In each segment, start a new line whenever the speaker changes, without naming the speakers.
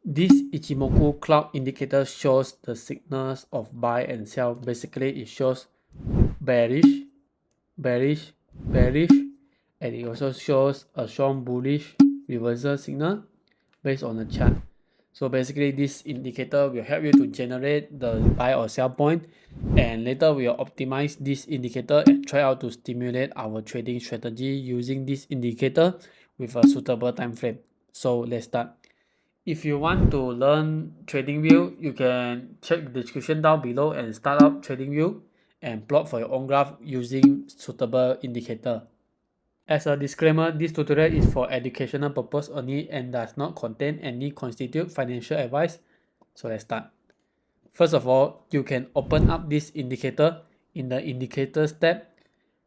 This Ichimoku cloud indicator shows the signals of buy and sell. Basically, it shows bearish, bearish, bearish, and it also shows a strong bullish reversal signal based on the chart. So basically, this indicator will help you to generate the buy or sell point, and later we will optimize this indicator and try out to stimulate our trading strategy using this indicator with a suitable time frame. So let's start. If you want to learn TradingView, you can check the description down below and start up TradingView and plot for your own graph using suitable indicator. As a disclaimer, this tutorial is for educational purpose only and does not contain any constitute financial advice. So let's start. First of all, you can open up this indicator in the indicators tab.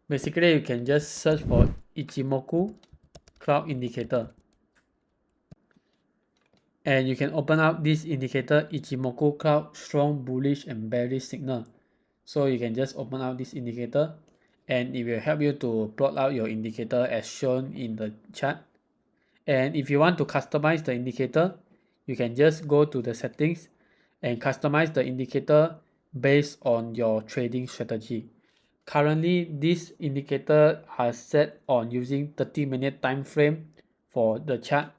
Basically, you can just search for Ichimoku cloud indicator. And you can open up this indicator Ichimoku cloud strong bullish and bearish signal. So you can just open up this indicator and it will help you to plot out your indicator as shown in the chart. And if you want to customize the indicator, you can just go to the settings and customize the indicator based on your trading strategy. Currently, this indicator are set on using 30-minute time frame for the chart.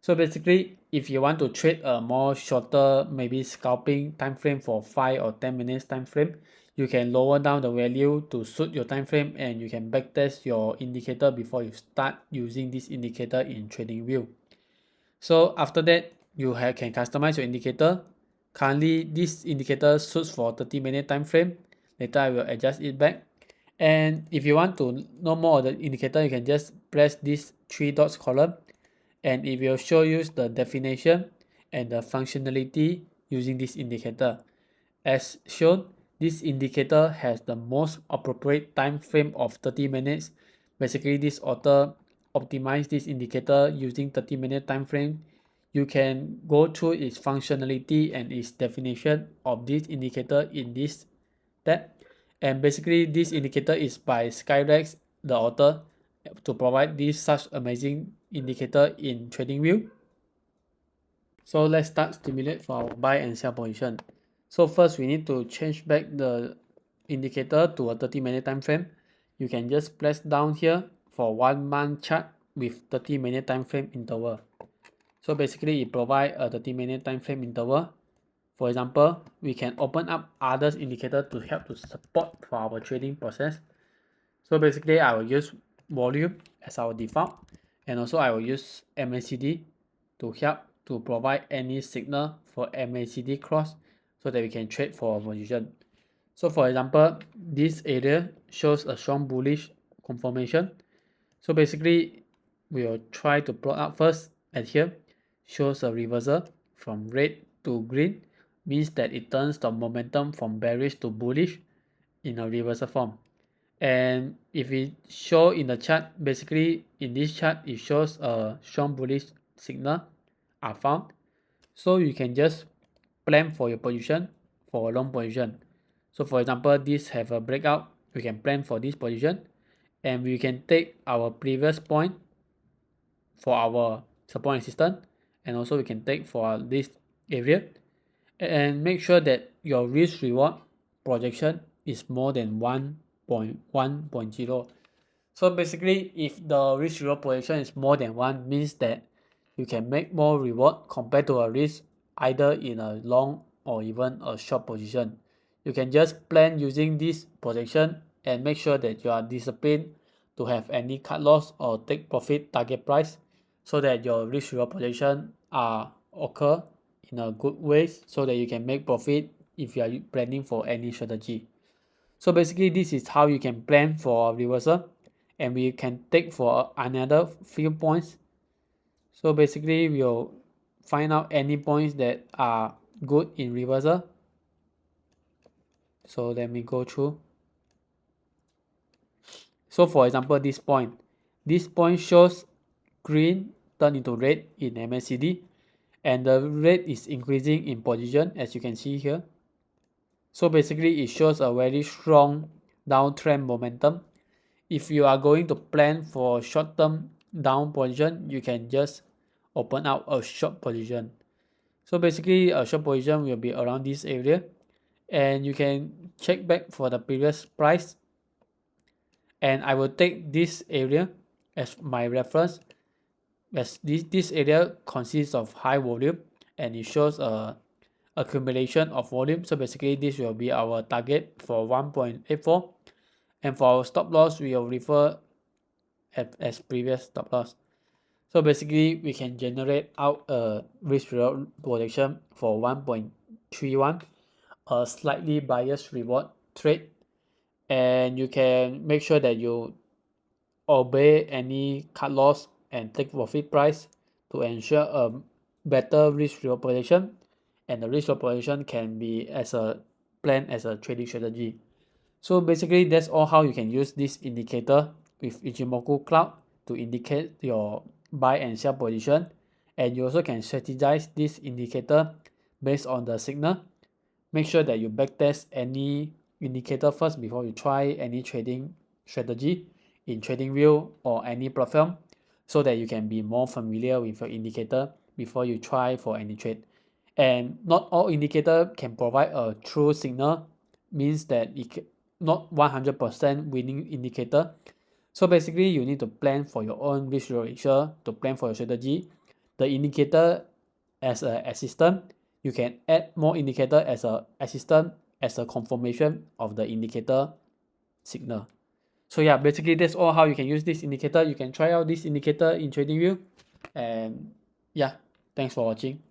So basically, if you want to trade a more shorter, maybe scalping time frame for 5 or 10 minutes time frame, you can lower down the value to suit your time frame and you can backtest your indicator before you start using this indicator in TradingView. So after that, you can customize your indicator. Currently, this indicator suits for 30-minute time frame. Later, I will adjust it back. And if you want to know more of the indicator, you can just press this 3 dots column and it will show you the definition and the functionality using this indicator. As shown, this indicator has the most appropriate time frame of 30 minutes. Basically, this author optimized this indicator using 30-minute time frame. You can go through its functionality and its definition of this indicator in this tab. And basically, this indicator is by Skyrex, the author, to provide this such amazing indicator in TradingView. So let's start stimulate for our buy and sell position. So first we need to change back the indicator to a 30-minute time frame. You can just press down here for 1 month chart with 30-minute time frame interval. So basically it provides a 30-minute time frame interval. For example, we can open up others indicator to help to support for our trading process. So basically I will use volume as our default, and also I will use MACD to help to provide any signal for MACD cross so that we can trade for a position. So for example, this area shows a strong bullish confirmation. So basically we will try to plot out first. At here shows a reversal from red to green, means that it turns the momentum from bearish to bullish in a reversal form. And if we show in the chart, basically in this chart it shows a strong bullish signal are found. So you can just plan for your position for a long position. So for example, this have a breakout, we can plan for this position and we can take our previous point for our support and resistance, and also we can take for this area and make sure that your risk reward projection is more than 1.1.0. So basically, if the risk reward projection is more than 1, means that you can make more reward compared to a risk either in a long or even a short position. You can just plan using this projection and make sure that you are disciplined to have any cut loss or take profit target price so that your risk reward projection occur in a good way so that you can make profit if you are planning for any strategy. So basically this is how you can plan for a reversal, and we can take for another few points. So basically we'll find out any points that are good in reversal. So let me go through. So for example, this point shows green turn into red in MACD, and the red is increasing in position as you can see here. So basically it shows a very strong downtrend momentum. If you are going to plan for short-term down position, you can just open out a short position. So basically a short position will be around this area, and you can check back for the previous price, and I will take this area as my reference, as this area consists of high volume and it shows a accumulation of volume. So basically this will be our target for 1.84, and for our stop loss we will refer as previous stop loss. So basically we can generate out a risk reward projection for 1.31, a slightly biased reward trade, and you can make sure that you obey any cut loss and take profit price to ensure a better risk reward projection, and the risk reward projection can be as a plan as a trading strategy. So basically that's all how you can use this indicator with Ichimoku Cloud to indicate your buy and sell position, and you also can strategize this indicator based on the signal. Make sure that you backtest any indicator first before you try any trading strategy in TradingView or any platform, so that you can be more familiar with your indicator before you try for any trade. And not all indicator can provide a true signal, means that it not 100% winning indicator. So basically you need to plan for your own risk ratio, to plan for your strategy. The indicator as an assistant, you can add more indicator as a assistant, as a confirmation of the indicator signal. So yeah, basically that's all how you can use this indicator. You can try out this indicator in TradingView, and yeah, thanks for watching.